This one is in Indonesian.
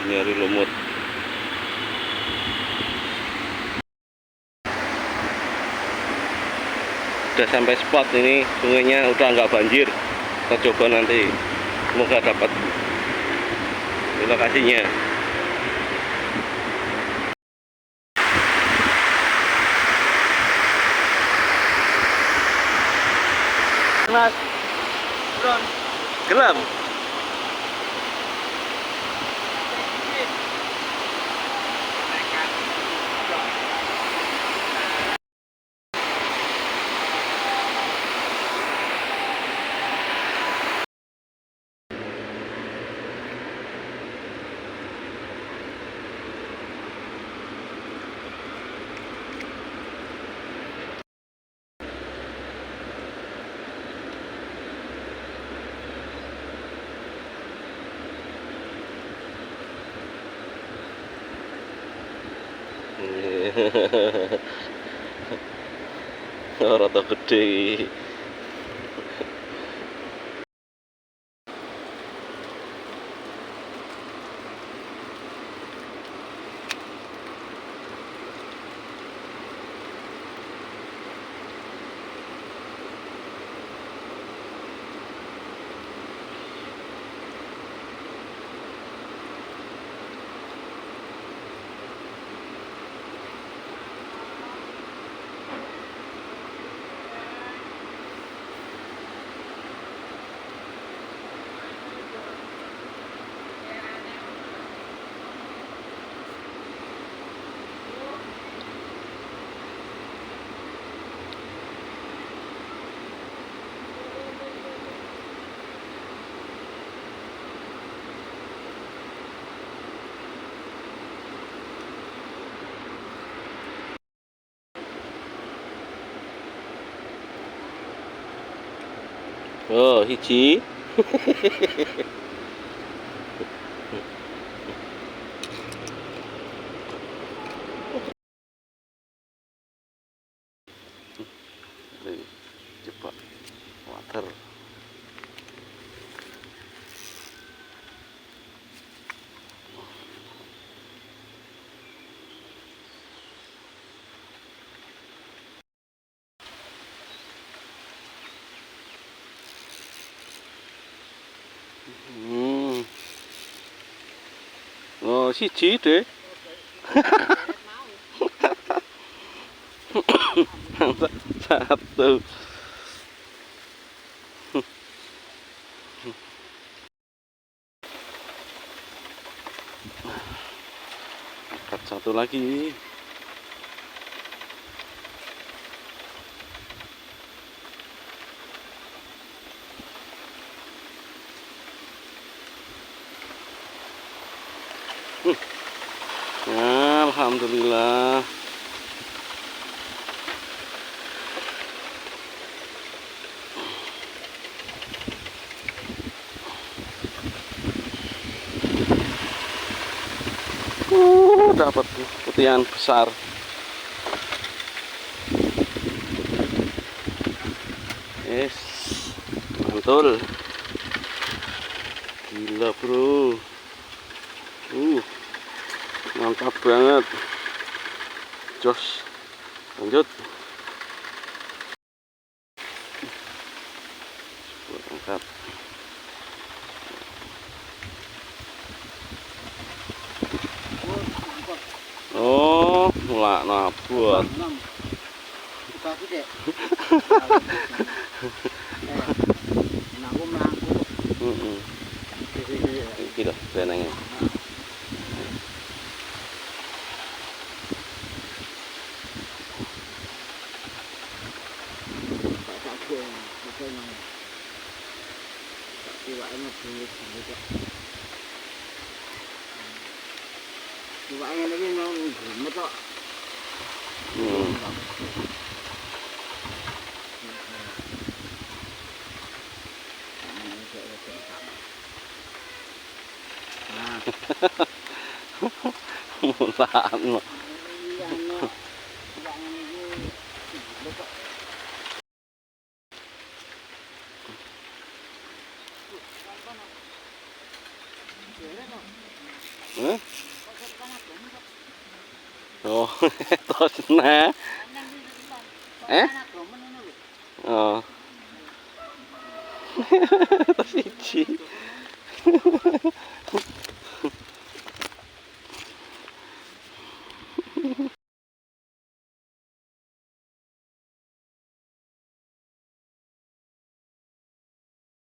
nyari lumut. Udah sampai spot ini, sungainya udah nggak banjir. Kita coba nanti, semoga dapat di lokasinya. Mas, gelam. Rata gede. Oh, hiji. Coba water. Oh, siji deh. Satu. Satu lagi. Ya, alhamdulillah. Dapat putihan besar. Yes, mantul. Gila bro. Mantap banget. Jos, lanjut. Buat angkat. Oh, mulak nabot. Iki lho benenge. Mulan. Hah? Oh, terus nah. Oh. Terus siji.